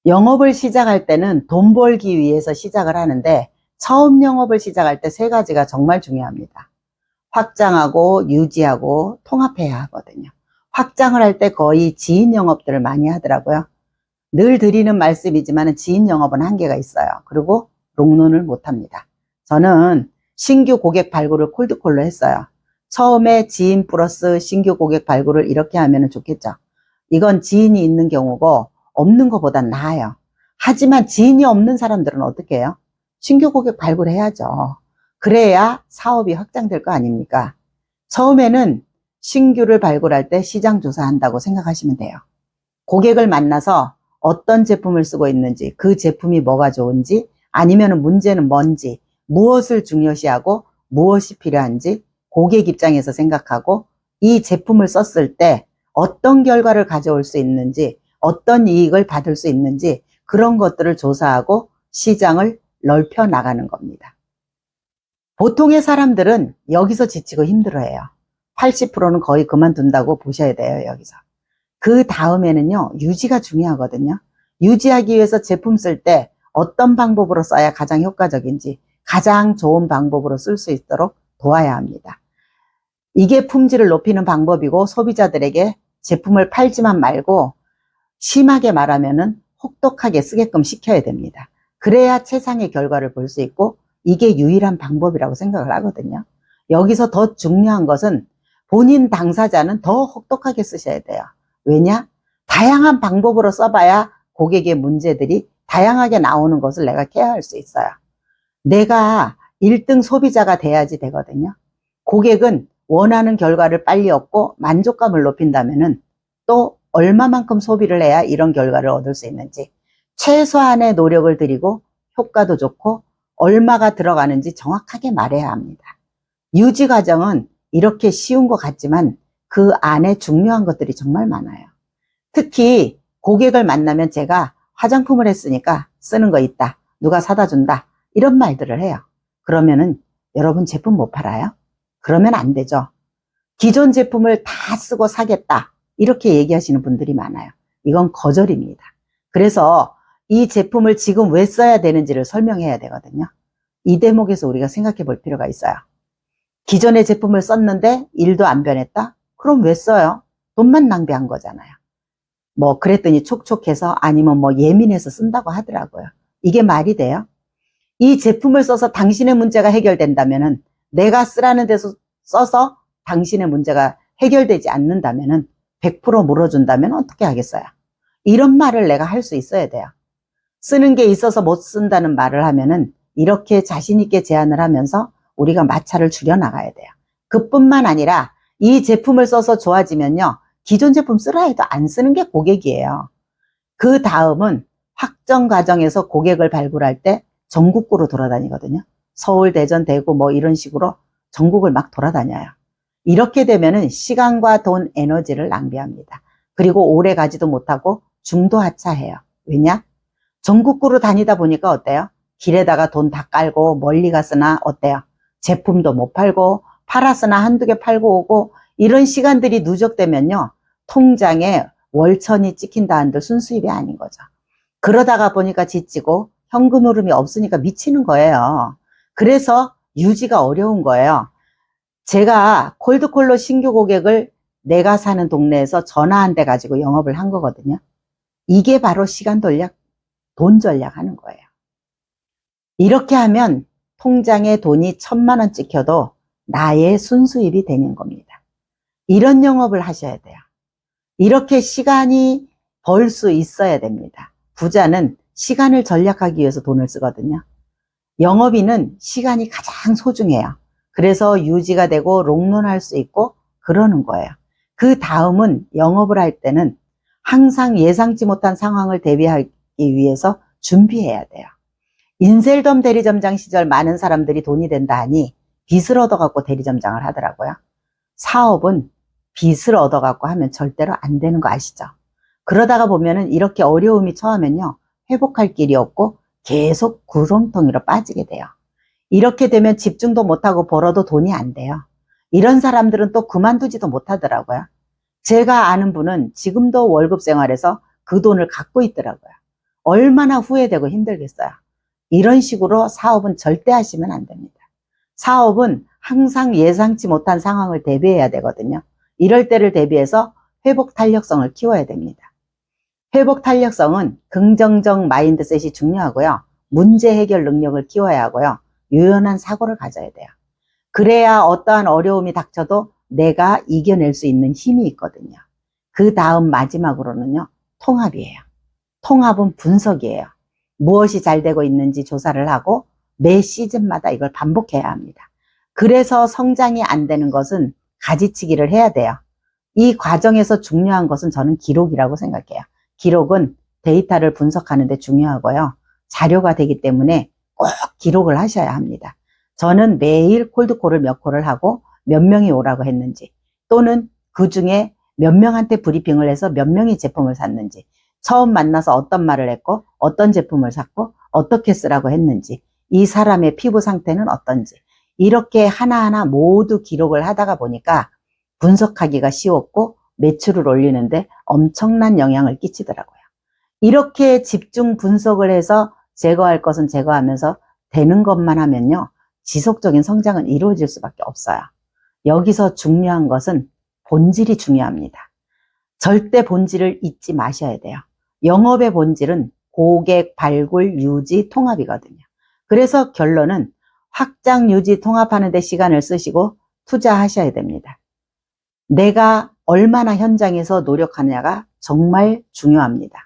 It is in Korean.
영업을 시작할 때는 돈 벌기 위해서 시작을 하는데 처음 영업을 시작할 때 세 가지가 정말 중요합니다. 확장하고 유지하고 통합해야 하거든요. 확장을 할 때 거의 지인 영업들을 많이 하더라고요. 늘 드리는 말씀이지만 지인 영업은 한계가 있어요. 그리고 롱런을 못합니다. 저는 신규 고객 발굴을 콜드콜로 했어요. 처음에 지인 플러스 신규 고객 발굴을 이렇게 하면 좋겠죠. 이건 지인이 있는 경우고 없는 것보단 나아요. 하지만 지인이 없는 사람들은 어떻게 해요? 신규 고객 발굴해야죠. 그래야 사업이 확장될 거 아닙니까? 처음에는 신규를 발굴할 때 시장 조사한다고 생각하시면 돼요. 고객을 만나서 어떤 제품을 쓰고 있는지, 그 제품이 뭐가 좋은지, 아니면 문제는 뭔지, 무엇을 중요시하고 무엇이 필요한지 고객 입장에서 생각하고 이 제품을 썼을 때 어떤 결과를 가져올 수 있는지, 어떤 이익을 받을 수 있는지 그런 것들을 조사하고 시장을 넓혀 나가는 겁니다. 보통의 사람들은 여기서 지치고 힘들어해요. 80%는 거의 그만둔다고 보셔야 돼요, 여기서. 그 다음에는요, 유지가 중요하거든요. 유지하기 위해서 제품 쓸 때 어떤 방법으로 써야 가장 효과적인지 가장 좋은 방법으로 쓸 수 있도록 도와야 합니다. 이게 품질을 높이는 방법이고 소비자들에게 제품을 팔지만 말고 심하게 말하면은 혹독하게 쓰게끔 시켜야 됩니다. 그래야 최상의 결과를 볼 수 있고 이게 유일한 방법이라고 생각을 하거든요. 여기서 더 중요한 것은 본인 당사자는 더 혹독하게 쓰셔야 돼요. 왜냐? 다양한 방법으로 써봐야 고객의 문제들이 다양하게 나오는 것을 내가 케어할 수 있어요. 내가 1등 소비자가 돼야지 되거든요. 고객은 원하는 결과를 빨리 얻고 만족감을 높인다면은 또 얼마만큼 소비를 해야 이런 결과를 얻을 수 있는지 최소한의 노력을 들이고 효과도 좋고 얼마가 들어가는지 정확하게 말해야 합니다. 유지 과정은 이렇게 쉬운 것 같지만 그 안에 중요한 것들이 정말 많아요. 특히 고객을 만나면 제가 화장품을 했으니까 쓰는 거 있다, 누가 사다 준다 이런 말들을 해요. 그러면은 여러분 제품 못 팔아요? 그러면 안 되죠. 기존 제품을 다 쓰고 사겠다 이렇게 얘기하시는 분들이 많아요. 이건 거절입니다. 그래서 이 제품을 지금 왜 써야 되는지를 설명해야 되거든요. 이 대목에서 우리가 생각해 볼 필요가 있어요. 기존의 제품을 썼는데 일도 안 변했다? 그럼 왜 써요? 돈만 낭비한 거잖아요. 뭐 그랬더니 촉촉해서 아니면 뭐 예민해서 쓴다고 하더라고요. 이게 말이 돼요? 이 제품을 써서 당신의 문제가 해결된다면은 내가 쓰라는 데서 써서 당신의 문제가 해결되지 않는다면은 100% 물어준다면 어떻게 하겠어요? 이런 말을 내가 할 수 있어야 돼요. 쓰는 게 있어서 못 쓴다는 말을 하면은 이렇게 자신 있게 제안을 하면서 우리가 마찰을 줄여나가야 돼요. 그뿐만 아니라 이 제품을 써서 좋아지면요, 기존 제품 쓰라 해도 안 쓰는 게 고객이에요. 그 다음은 확정 과정에서 고객을 발굴할 때 전국구로 돌아다니거든요. 서울, 대전, 대구 뭐 이런 식으로 전국을 막 돌아다녀요. 이렇게 되면은 시간과 돈, 에너지를 낭비합니다. 그리고 오래 가지도 못하고 중도하차해요. 왜냐? 전국구로 다니다 보니까 어때요? 길에다가 돈 다 깔고 멀리 갔으나 어때요? 제품도 못 팔고 팔았으나 한두 개 팔고 오고 이런 시간들이 누적되면요, 통장에 월천이 찍힌다 한들 순수입이 아닌 거죠. 그러다가 보니까 지치고 현금 흐름이 없으니까 미치는 거예요. 그래서 유지가 어려운 거예요. 제가 콜드콜로 신규 고객을 내가 사는 동네에서 전화 한 대 가지고 영업을 한 거거든요. 이게 바로 시간 전략, 돈 전략 하는 거예요. 이렇게 하면 통장에 돈이 1000만 원 찍혀도 나의 순수입이 되는 겁니다. 이런 영업을 하셔야 돼요. 이렇게 시간이 벌 수 있어야 됩니다. 부자는 시간을 전략하기 위해서 돈을 쓰거든요. 영업인은 시간이 가장 소중해요. 그래서 유지가 되고 롱런할 수 있고 그러는 거예요. 그 다음은 영업을 할 때는 항상 예상치 못한 상황을 대비하기 위해서 준비해야 돼요. 인셀덤 대리점장 시절 많은 사람들이 돈이 된다 하니 빚을 얻어갖고 대리점장을 하더라고요. 사업은 빚을 얻어갖고 하면 절대로 안 되는 거 아시죠? 그러다가 보면은 이렇게 어려움이 처하면요, 회복할 길이 없고 계속 구렁텅이로 빠지게 돼요. 이렇게 되면 집중도 못하고 벌어도 돈이 안 돼요. 이런 사람들은 또 그만두지도 못하더라고요. 제가 아는 분은 지금도 월급 생활에서 그 돈을 갖고 있더라고요. 얼마나 후회되고 힘들겠어요. 이런 식으로 사업은 절대 하시면 안 됩니다. 사업은 항상 예상치 못한 상황을 대비해야 되거든요. 이럴 때를 대비해서 회복 탄력성을 키워야 됩니다. 회복 탄력성은 긍정적 마인드셋이 중요하고요. 문제 해결 능력을 키워야 하고요. 유연한 사고를 가져야 돼요. 그래야 어떠한 어려움이 닥쳐도 내가 이겨낼 수 있는 힘이 있거든요. 그 다음 마지막으로는요, 통합이에요. 통합은 분석이에요. 무엇이 잘 되고 있는지 조사를 하고 매 시즌마다 이걸 반복해야 합니다. 그래서 성장이 안 되는 것은 가지치기를 해야 돼요. 이 과정에서 중요한 것은 저는 기록이라고 생각해요. 기록은 데이터를 분석하는 데 중요하고요. 자료가 되기 때문에 꼭 기록을 하셔야 합니다. 저는 매일 콜드콜을 몇 콜을 하고 몇 명이 오라고 했는지, 또는 그 중에 몇 명한테 브리핑을 해서 몇 명이 제품을 샀는지, 처음 만나서 어떤 말을 했고 어떤 제품을 샀고 어떻게 쓰라고 했는지, 이 사람의 피부 상태는 어떤지, 이렇게 하나하나 모두 기록을 하다가 보니까 분석하기가 쉬웠고 매출을 올리는데 엄청난 영향을 끼치더라고요. 이렇게 집중 분석을 해서 제거할 것은 제거하면서 되는 것만 하면요, 지속적인 성장은 이루어질 수밖에 없어요. 여기서 중요한 것은 본질이 중요합니다. 절대 본질을 잊지 마셔야 돼요. 영업의 본질은 고객 발굴, 유지, 통합이거든요. 그래서 결론은 확장, 유지, 통합하는 데 시간을 쓰시고 투자하셔야 됩니다. 내가 얼마나 현장에서 노력하느냐가 정말 중요합니다.